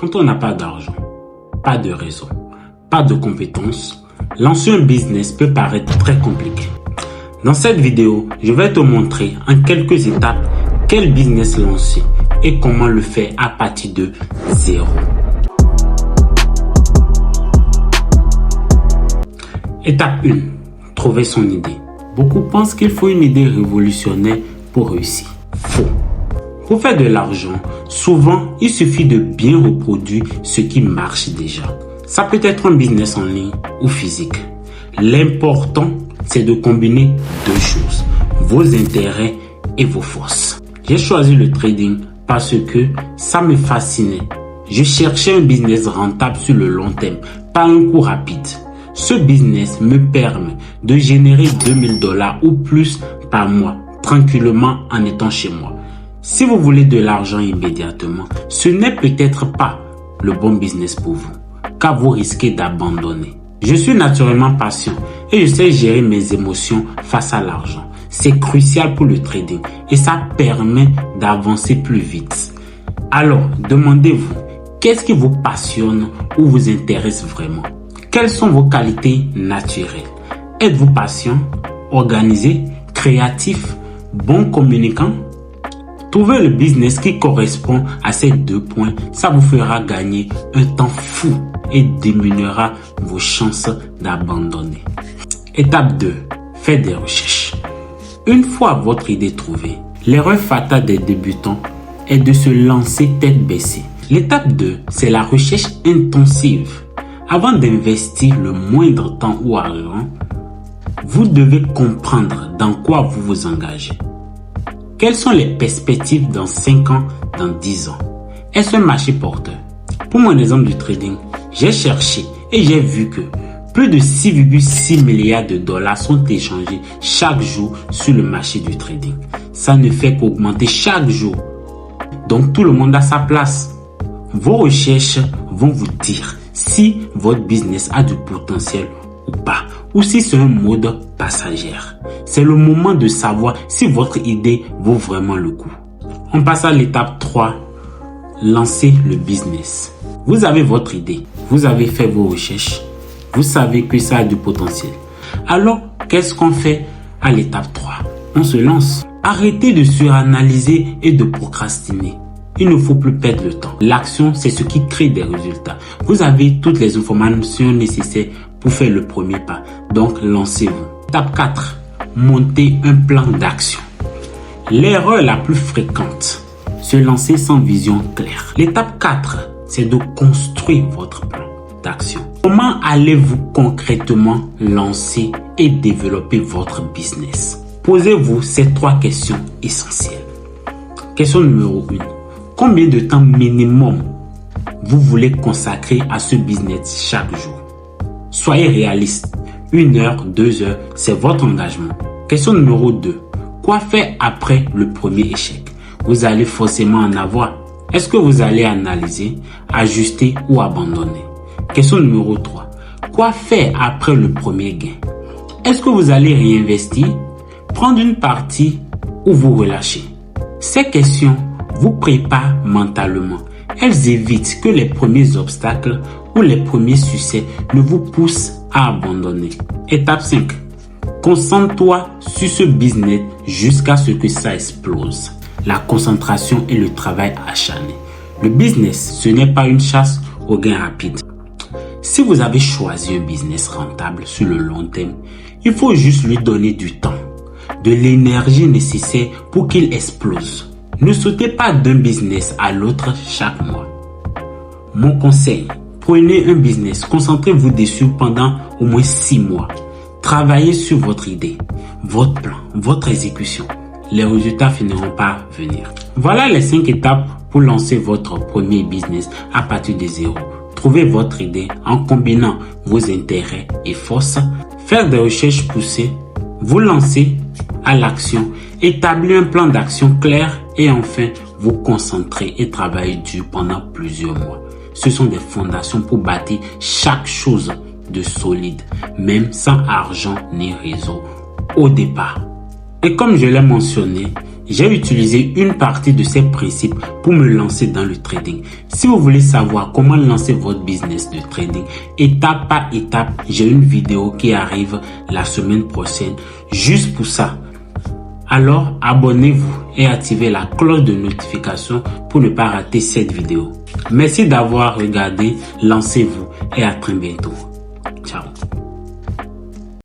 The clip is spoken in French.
Quand on n'a pas d'argent, pas de réseau, pas de compétences, lancer un business peut paraître très compliqué. Dans cette vidéo, je vais te montrer en quelques étapes quel business lancer et comment le faire à partir de zéro. Étape 1. Trouver son idée. Beaucoup pensent qu'il faut une idée révolutionnaire pour réussir. Faux. Pour faire de l'argent, souvent, il suffit de bien reproduire ce qui marche déjà. Ça peut être un business en ligne ou physique. L'important, c'est de combiner deux choses, vos intérêts et vos forces. J'ai choisi le trading parce que ça me fascinait. Je cherchais un business rentable sur le long terme, pas un coup rapide. Ce business me permet de générer $2000 ou plus par mois, tranquillement en étant chez moi. Si vous voulez de l'argent immédiatement, ce n'est peut-être pas le bon business pour vous, car vous risquez d'abandonner. Je suis naturellement patient et je sais gérer mes émotions face à l'argent. C'est crucial pour le trading et ça permet d'avancer plus vite. Alors, demandez-vous, qu'est-ce qui vous passionne ou vous intéresse vraiment? Quelles sont vos qualités naturelles? Êtes-vous patient, organisé, créatif, bon communicant? Trouvez le business qui correspond à ces deux points. Ça vous fera gagner un temps fou et diminuera vos chances d'abandonner. Étape 2. Faites des recherches. Une fois votre idée trouvée, l'erreur fatale des débutants est de se lancer tête baissée. L'étape 2, c'est la recherche intensive. Avant d'investir le moindre temps ou argent, vous devez comprendre dans quoi vous vous engagez. Quelles sont les perspectives dans 5 ans, dans 10 ans? Est-ce un marché porteur? Pour mon exemple du trading, j'ai cherché et j'ai vu que plus de 6,6 milliards de dollars sont échangés chaque jour sur le marché du trading. Ça ne fait qu'augmenter chaque jour. Donc tout le monde a sa place. Vos recherches vont vous dire si votre business a du potentiel ou pas, ou si c'est un mode passager. C'est le moment de savoir si votre idée vaut vraiment le coup. On passe à l'étape 3, lancer le business. Vous avez votre idée, vous avez fait vos recherches, vous savez que ça a du potentiel. Alors, qu'est-ce qu'on fait à l'étape 3? On se lance. Arrêtez de suranalyser et de procrastiner. Il ne faut plus perdre le temps. L'action, c'est ce qui crée des résultats. Vous avez toutes les informations nécessaires pour faire le premier pas. Donc, lancez-vous. Étape 4. Montez un plan d'action. L'erreur la plus fréquente, se lancer sans vision claire. L'étape 4, c'est de construire votre plan d'action. Comment allez-vous concrètement lancer et développer votre business? Posez-vous ces 3 questions essentielles. Question numéro 1. Combien de temps minimum vous voulez consacrer à ce business chaque jour? Soyez réaliste. 1 heure, 2 heures, c'est votre engagement. Question numéro 2. Quoi faire après le premier échec? Vous allez forcément en avoir. Est-ce que vous allez analyser, ajuster ou abandonner? Question numéro 3. Quoi faire après le premier gain? Est-ce que vous allez réinvestir, prendre une partie ou vous relâcher? Ces questions vous préparent mentalement. Elles évitent que les premiers obstacles ou les premiers succès ne vous poussent à abandonner. Étape 5. Concentre-toi sur ce business jusqu'à ce que ça explose. La concentration et le travail acharné. Le business, ce n'est pas une chasse au gain rapide. Si vous avez choisi un business rentable sur le long terme, il faut juste lui donner du temps, de l'énergie nécessaire pour qu'il explose. Ne sautez pas d'un business à l'autre chaque mois. Mon conseil, prenez un business, concentrez-vous dessus pendant au moins 6 mois. Travaillez sur votre idée, votre plan, votre exécution. Les résultats finiront par venir. Voilà les 5 étapes pour lancer votre premier business à partir de zéro. Trouvez votre idée en combinant vos intérêts et forces, faire des recherches poussées, vous lancer à l'action, établir un plan d'action clair et enfin vous concentrer et travailler dur pendant plusieurs mois. Ce sont des fondations pour bâtir chaque chose de solide, même sans argent ni réseau au départ. Et comme je l'ai mentionné, J'ai utilisé une partie de ces principes pour me lancer dans le trading. Si vous voulez savoir comment lancer votre business de trading étape par étape, j'ai une vidéo qui arrive la semaine prochaine juste pour ça. Alors, abonnez-vous et activez la cloche de notification pour ne pas rater cette vidéo. Merci d'avoir regardé, lancez-vous et à très bientôt.